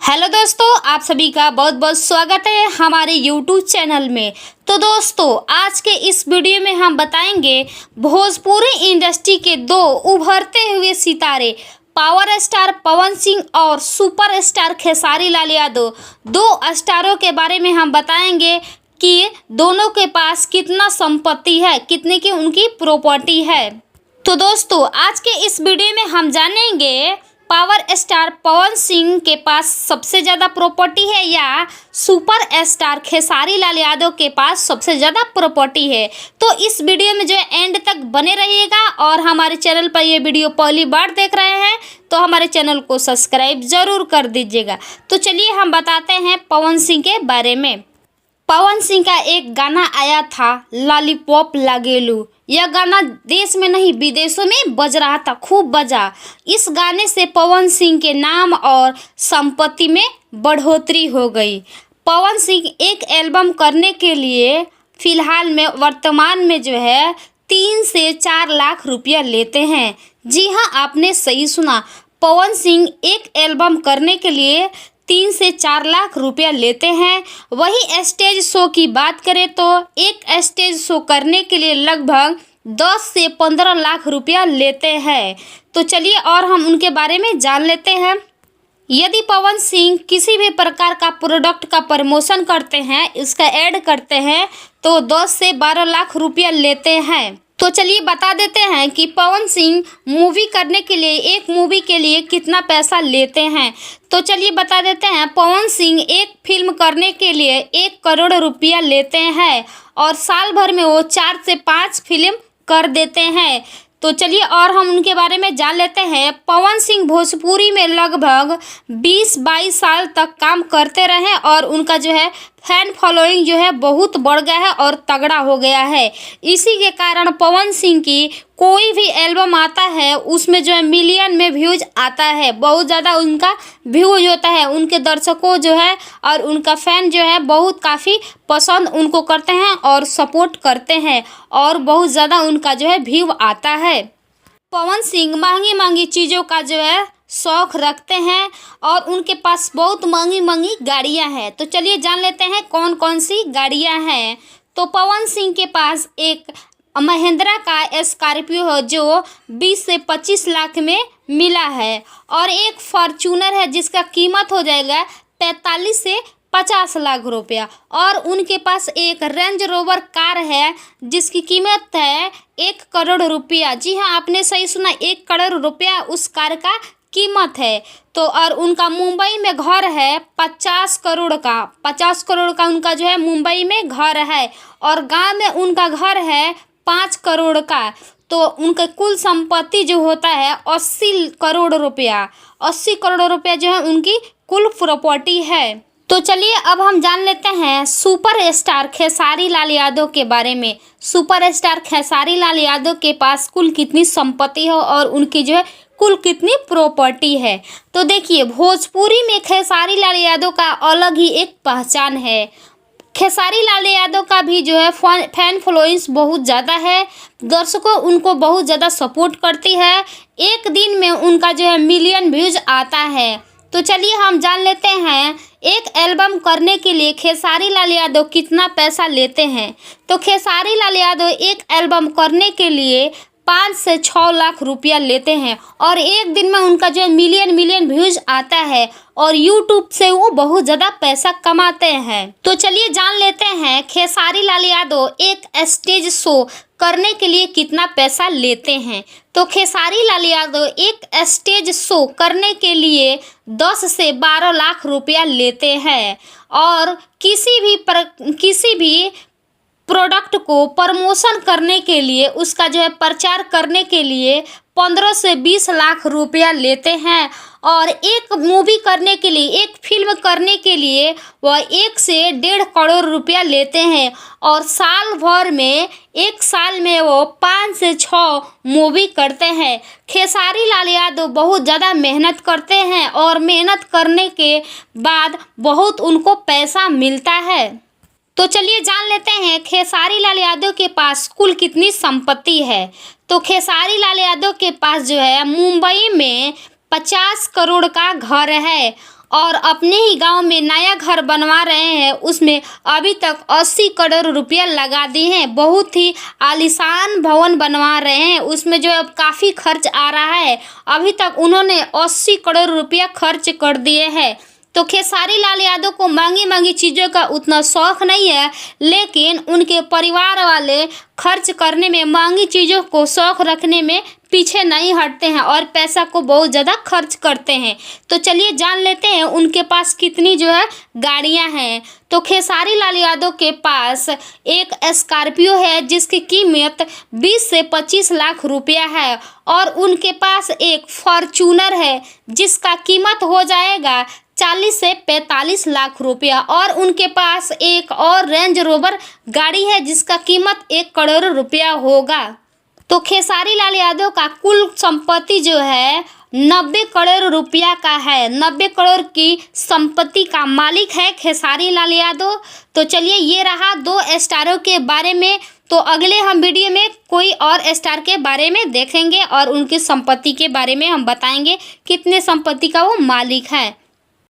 Hello दोस्तों, आप सभी का बहुत बहुत स्वागत है हमारे यूट्यूब चैनल में। तो दोस्तों, आज के इस वीडियो में हम बताएंगे भोजपुरी इंडस्ट्री के दो उभरते हुए सितारे पावर स्टार पवन सिंह और सुपर स्टार खेसारी लाल यादव, दो स्टारों के बारे में हम बताएंगे कि दोनों के पास कितना संपत्ति है, कितने की उनकी प्रॉपर्टी है। तो दोस्तों, आज के इस वीडियो में हम जानेंगे पावर स्टार पवन सिंह के पास सबसे ज़्यादा प्रॉपर्टी है या सुपर स्टार खेसारी लाल यादव के पास सबसे ज़्यादा प्रॉपर्टी है। तो इस वीडियो में जो है एंड तक बने रहिएगा, और हमारे चैनल पर ये वीडियो पहली बार देख रहे हैं तो हमारे चैनल को सब्सक्राइब ज़रूर कर दीजिएगा। तो चलिए हम बताते हैं पवन सिंह के बारे में। पवन सिंह का एक गाना आया था, लॉलीपॉप लागेलू। यह गाना देश में नहीं विदेशों में बज रहा था, खूब बजा। इस गाने से पवन सिंह के नाम और संपत्ति में बढ़ोतरी हो गई। पवन सिंह एक एल्बम करने के लिए फिलहाल में वर्तमान में जो है 3 से 4 लाख रुपया लेते हैं। जी हाँ, आपने सही सुना, पवन सिंह एक एल्बम करने के लिए 3 से 4 लाख रुपया लेते हैं। वही स्टेज शो की बात करें तो एक स्टेज शो करने के लिए लगभग 10 से 15 लाख रुपया लेते हैं। तो चलिए और हम उनके बारे में जान लेते हैं। यदि पवन सिंह किसी भी प्रकार का प्रोडक्ट का प्रमोशन करते हैं, इसका ऐड करते हैं, तो 10 से 12 लाख रुपया लेते हैं। तो चलिए बता देते हैं कि पवन सिंह मूवी करने के लिए, एक मूवी के लिए कितना पैसा लेते हैं। तो चलिए बता देते हैं, पवन सिंह एक फिल्म करने के लिए 1 करोड़ रुपया लेते हैं और साल भर में वो 4 से 5 फिल्म कर देते हैं। तो चलिए और हम उनके बारे में जान लेते हैं। पवन सिंह भोजपुरी में लगभग 20-22 साल तक काम करते रहे और उनका जो है फैन फॉलोइंग जो है बहुत बढ़ गया है और तगड़ा हो गया है। इसी के कारण पवन सिंह की कोई भी एल्बम आता है उसमें जो है मिलियन में व्यूज आता है, बहुत ज़्यादा उनका व्यूज होता है। उनके दर्शकों जो है और उनका फ़ैन जो है बहुत काफ़ी पसंद उनको करते हैं और सपोर्ट करते हैं, और बहुत ज़्यादा उनका जो है व्यू आता है। पवन सिंह महंगी महंगी चीज़ों का जो है शौक़ रखते हैं और उनके पास बहुत महंगी महंगी गाड़ियां हैं। तो चलिए जान लेते हैं कौन कौन सी गाड़ियां हैं। तो पवन सिंह के पास एक महिंद्रा का स्कॉर्पियो है जो 20 से 25 लाख में मिला है, और एक फॉर्च्यूनर है जिसका कीमत हो जाएगा 45 से 50 लाख रुपया, और उनके पास एक रेंज रोवर कार है जिसकी कीमत है 1 करोड़ रुपया। जी हाँ, आपने सही सुना, 1 करोड़ रुपया उस कार का कीमत है। तो और उनका मुंबई में घर है 50 करोड़ का उनका जो है मुंबई में घर है, और गांव में उनका घर है 5 करोड़ का। तो उनका कुल संपत्ति जो होता है 80 करोड़ रुपया जो है उनकी कुल प्रॉपर्टी है। तो चलिए अब हम जान लेते हैं सुपर स्टार खेसारी लाल यादव के बारे में। सुपर स्टार खेसारी लाल यादव के पास कुल कितनी संपत्ति है और उनकी जो है कुल कितनी प्रॉपर्टी है। तो देखिए, भोजपुरी में खेसारी लाल यादव का अलग ही एक पहचान है। खेसारी लाल यादव का भी जो है फैन फॉलोइंग्स बहुत ज़्यादा है, दर्शकों उनको बहुत ज़्यादा सपोर्ट करती है। एक दिन में उनका जो है मिलियन व्यूज आता है। तो चलिए हम जान लेते हैं एक एल्बम करने के लिए खेसारी लाल यादव कितना पैसा लेते हैं। तो खेसारी लाल यादव एक एल्बम करने के लिए 5 से 6 लाख रुपया लेते हैं, और एक दिन में उनका जो है मिलियन व्यूज आता है, और यूट्यूब से वो बहुत ज़्यादा पैसा कमाते हैं। तो चलिए जान लेते हैं खेसारी लाल यादव एक स्टेज शो करने के लिए कितना पैसा लेते हैं। तो खेसारी लाल यादव एक स्टेज शो करने के लिए 10 से 12 लाख रुपया लेते हैं, और किसी भी प्रोडक्ट को प्रमोशन करने के लिए, उसका जो है प्रचार करने के लिए 15 से 20 लाख रुपया लेते हैं, और एक मूवी करने के लिए, एक फिल्म करने के लिए वह 1 से 1.5 करोड़ रुपया लेते हैं, और साल भर में एक साल में वो 5 से 6 मूवी करते हैं। खेसारी लाल यादव बहुत ज़्यादा मेहनत करते हैं और मेहनत करने के बाद बहुत उनको पैसा मिलता है। तो चलिए जान लेते हैं खेसारी लाल यादव के पास कुल कितनी संपत्ति है। तो खेसारी लाल यादव के पास जो है मुंबई में 50 करोड़ का घर है, और अपने ही गांव में नया घर बनवा रहे हैं। उसमें अभी तक 80 करोड़ रुपया लगा दिए हैं। बहुत ही आलीशान भवन बनवा रहे हैं। उसमें जो अब काफ़ी खर्च आ रहा है। अभी तक उन्होंने 80 करोड़ रुपया खर्च कर दिए हैं। तो खेसारी लाल यादव को महंगी महंगी चीज़ों का उतना शौक नहीं है, लेकिन उनके परिवार वाले खर्च करने में, महंगी चीज़ों को शौक रखने में पीछे नहीं हटते हैं और पैसा को बहुत ज़्यादा खर्च करते हैं। तो चलिए जान लेते हैं उनके पास कितनी जो है गाड़ियां हैं। तो खेसारी लाल यादव के पास एक स्कॉर्पियो है जिसकी कीमत 20 से 25 लाख रुपया है, और उनके पास एक फॉर्च्यूनर है जिसका कीमत हो जाएगा 40 से 45 लाख रुपया, और उनके पास एक और रेंज रोवर गाड़ी है जिसका कीमत 1 करोड़ रुपया होगा। तो खेसारी लाल यादव का कुल संपत्ति जो है 90 करोड़ रुपया का है। 90 करोड़ की संपत्ति का मालिक है खेसारी लाल यादव। तो चलिए ये रहा 2 स्टारों के बारे में। तो अगले हम वीडियो में कोई और स्टार के बारे में देखेंगे और उनकी संपत्ति के बारे में हम बताएंगे कितने संपत्ति का वो मालिक है।